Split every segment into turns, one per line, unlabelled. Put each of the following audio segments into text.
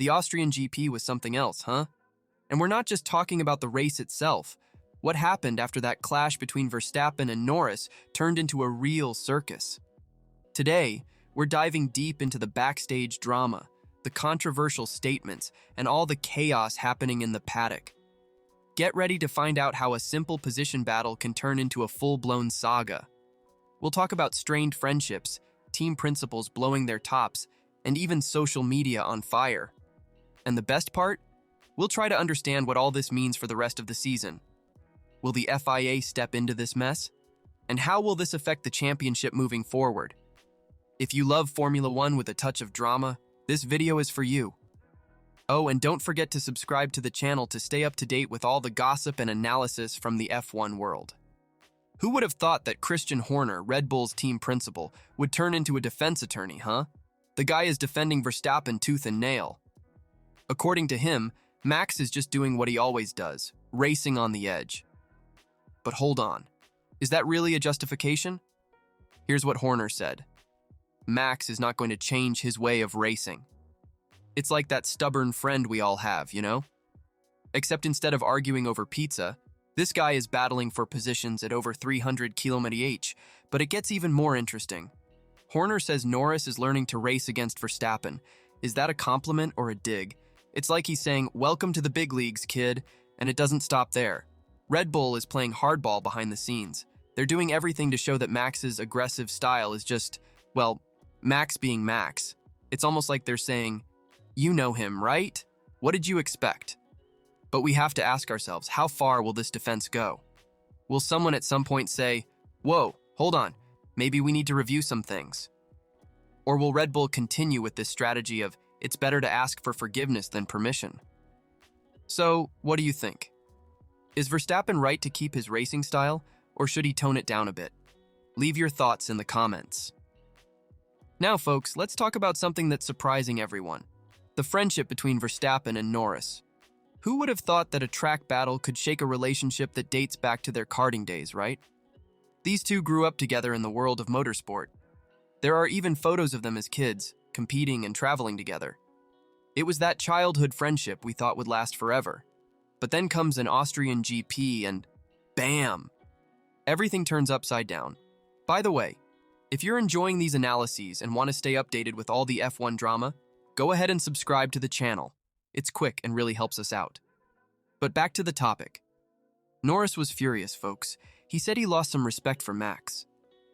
The Austrian GP was something else, huh? And we're not just talking about the race itself. What happened after that clash between Verstappen and Norris turned into a real circus. Today, we're diving deep into the backstage drama, the controversial statements, and all the chaos happening in the paddock. Get ready to find out how a simple position battle can turn into a full-blown saga. We'll talk about strained friendships, team principals blowing their tops, and even social media on fire. And the best part? We'll try to understand what all this means for the rest of the season. Will the FIA step into this mess? And how will this affect the championship moving forward? If you love Formula One with a touch of drama, this video is for you. Oh, and don't forget to subscribe to the channel to stay up to date with all the gossip and analysis from the F1 world. Who would have thought that Christian Horner, Red Bull's team principal, would turn into a defense attorney, huh? The guy is defending Verstappen tooth and nail. According to him, Max is just doing what he always does, racing on the edge. But hold on, is that really a justification? Here's what Horner said. Max is not going to change his way of racing. It's like that stubborn friend we all have, you know? Except instead of arguing over pizza, this guy is battling for positions at over 300 km/h, but it gets even more interesting. Horner says Norris is learning to race against Verstappen. Is that a compliment or a dig? It's like he's saying, welcome to the big leagues, kid, and it doesn't stop there. Red Bull is playing hardball behind the scenes. They're doing everything to show that Max's aggressive style is just, well, Max being Max. It's almost like they're saying, you know him, right? What did you expect? But we have to ask ourselves, how far will this defense go? Will someone at some point say, whoa, hold on, maybe we need to review some things? Or will Red Bull continue with this strategy of, it's better to ask for forgiveness than permission? So, what do you think? Is Verstappen right to keep his racing style, or should he tone it down a bit? Leave your thoughts in the comments. Now, folks, let's talk about something that's surprising everyone. The friendship between Verstappen and Norris. Who would have thought that a track battle could shake a relationship that dates back to their karting days, right? These two grew up together in the world of motorsport. There are even photos of them as kids, competing and traveling together. It was that childhood friendship we thought would last forever. But then comes an Austrian GP and bam! Everything turns upside down. By the way, if you're enjoying these analyses and want to stay updated with all the F1 drama, go ahead and subscribe to the channel. It's quick and really helps us out. But back to the topic. Norris was furious, folks. He said he lost some respect for Max.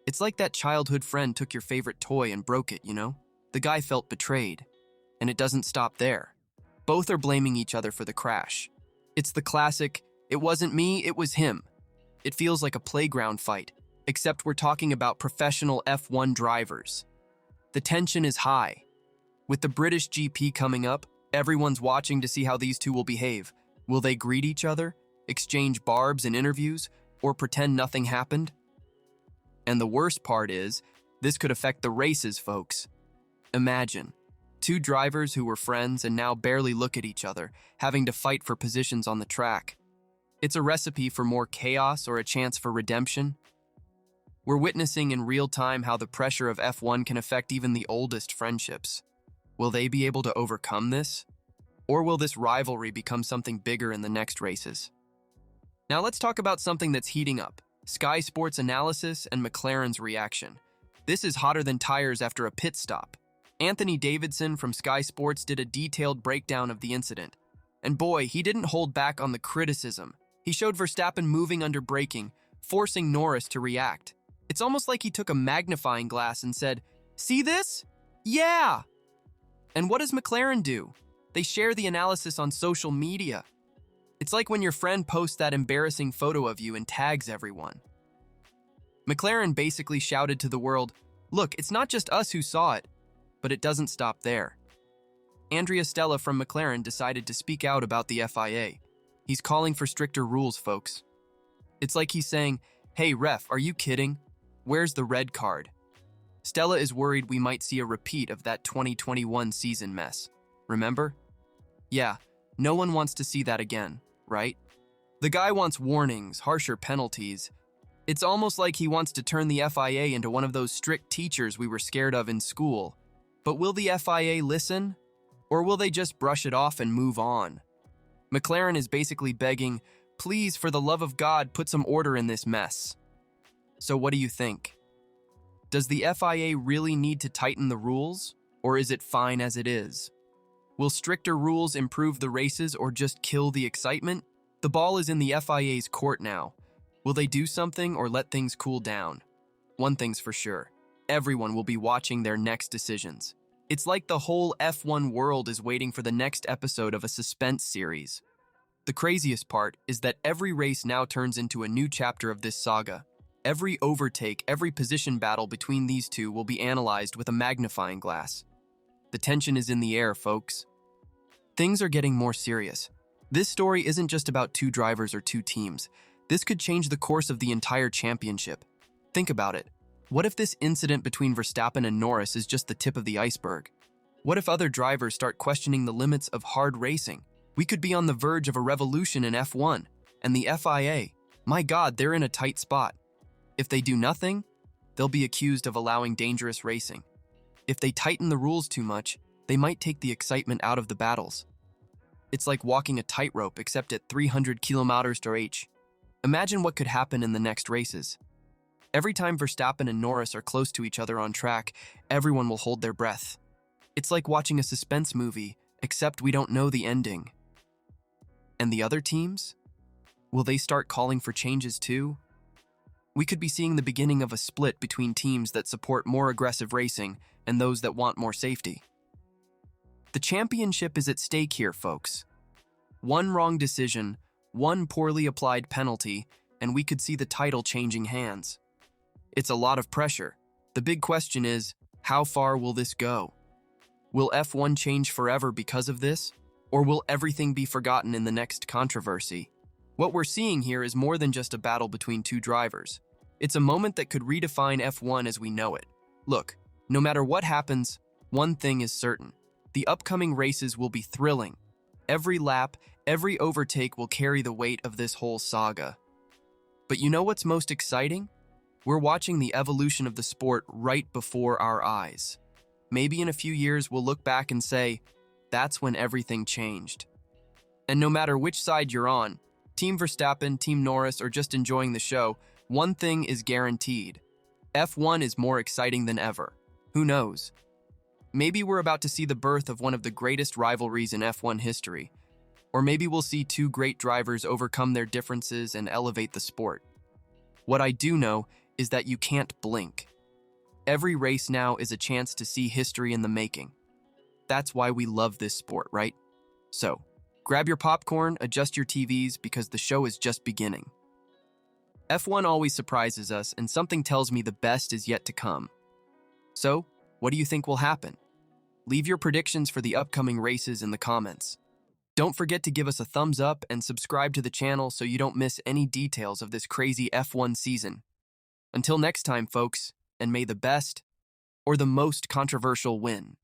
It's like that childhood friend took your favorite toy and broke it, you know? The guy felt betrayed. And it doesn't stop there. Both are blaming each other for the crash. It's the classic, it wasn't me, it was him. It feels like a playground fight, except we're talking about professional F1 drivers. The tension is high. With the British GP coming up, everyone's watching to see how these two will behave. Will they greet each other, exchange barbs in interviews, or pretend nothing happened? And the worst part is, this could affect the races, folks. Imagine, two drivers who were friends and now barely look at each other, having to fight for positions on the track. It's a recipe for more chaos or a chance for redemption. We're witnessing in real time how the pressure of F1 can affect even the oldest friendships. Will they be able to overcome this? Or will this rivalry become something bigger in the next races? Now let's talk about something that's heating up. Sky Sports analysis and McLaren's reaction. This is hotter than tires after a pit stop. Anthony Davidson from Sky Sports did a detailed breakdown of the incident. And boy, he didn't hold back on the criticism. He showed Verstappen moving under braking, forcing Norris to react. It's almost like he took a magnifying glass and said, "See this? Yeah!" And what does McLaren do? They share the analysis on social media. It's like when your friend posts that embarrassing photo of you and tags everyone. McLaren basically shouted to the world, "Look, it's not just us who saw it." But it doesn't stop there. Andrea Stella from McLaren decided to speak out about the FIA. He's calling for stricter rules, folks. It's like he's saying, "Hey ref, are you kidding? Where's the red card?" Stella is worried we might see a repeat of that 2021 season mess. Remember? Yeah, no one wants to see that again, right? The guy wants warnings, harsher penalties. It's almost like he wants to turn the FIA into one of those strict teachers we were scared of in school. But will the FIA listen? Or will they just brush it off and move on? McLaren is basically begging, please, for the love of God, put some order in this mess. So what do you think? Does the FIA really need to tighten the rules, or is it fine as it is? Will stricter rules improve the races or just kill the excitement? The ball is in the FIA's court now. Will they do something or let things cool down? One thing's for sure, everyone will be watching their next decisions. It's like the whole F1 world is waiting for the next episode of a suspense series. The craziest part is that every race now turns into a new chapter of this saga. Every overtake, every position battle between these two will be analyzed with a magnifying glass. The tension is in the air, folks. Things are getting more serious. This story isn't just about two drivers or two teams. This could change the course of the entire championship. Think about it. What if this incident between Verstappen and Norris is just the tip of the iceberg? What if other drivers start questioning the limits of hard racing? We could be on the verge of a revolution in F1, and the FIA, my God, they're in a tight spot. If they do nothing, they'll be accused of allowing dangerous racing. If they tighten the rules too much, they might take the excitement out of the battles. It's like walking a tightrope except at 300 km/h. Imagine what could happen in the next races. Every time Verstappen and Norris are close to each other on track, everyone will hold their breath. It's like watching a suspense movie, except we don't know the ending. And the other teams? Will they start calling for changes too? We could be seeing the beginning of a split between teams that support more aggressive racing and those that want more safety. The championship is at stake here, folks. One wrong decision, one poorly applied penalty, and we could see the title changing hands. It's a lot of pressure. The big question is, how far will this go? Will F1 change forever because of this? Or will everything be forgotten in the next controversy? What we're seeing here is more than just a battle between two drivers. It's a moment that could redefine F1 as we know it. Look, no matter what happens, one thing is certain. The upcoming races will be thrilling. Every lap, every overtake will carry the weight of this whole saga. But you know what's most exciting? We're watching the evolution of the sport right before our eyes. Maybe in a few years we'll look back and say, that's when everything changed. And no matter which side you're on, Team Verstappen, Team Norris, or just enjoying the show, one thing is guaranteed. F1 is more exciting than ever. Who knows? Maybe we're about to see the birth of one of the greatest rivalries in F1 history. Or maybe we'll see two great drivers overcome their differences and elevate the sport. What I do know is that you can't blink. Every race now is a chance to see history in the making. That's why we love this sport, right? So, grab your popcorn, adjust your TVs, because the show is just beginning. F1 always surprises us, and something tells me the best is yet to come. So, what do you think will happen? Leave your predictions for the upcoming races in the comments. Don't forget to give us a thumbs up and subscribe to the channel so you don't miss any details of this crazy F1 season. Until next time, folks, and may the best or the most controversial win.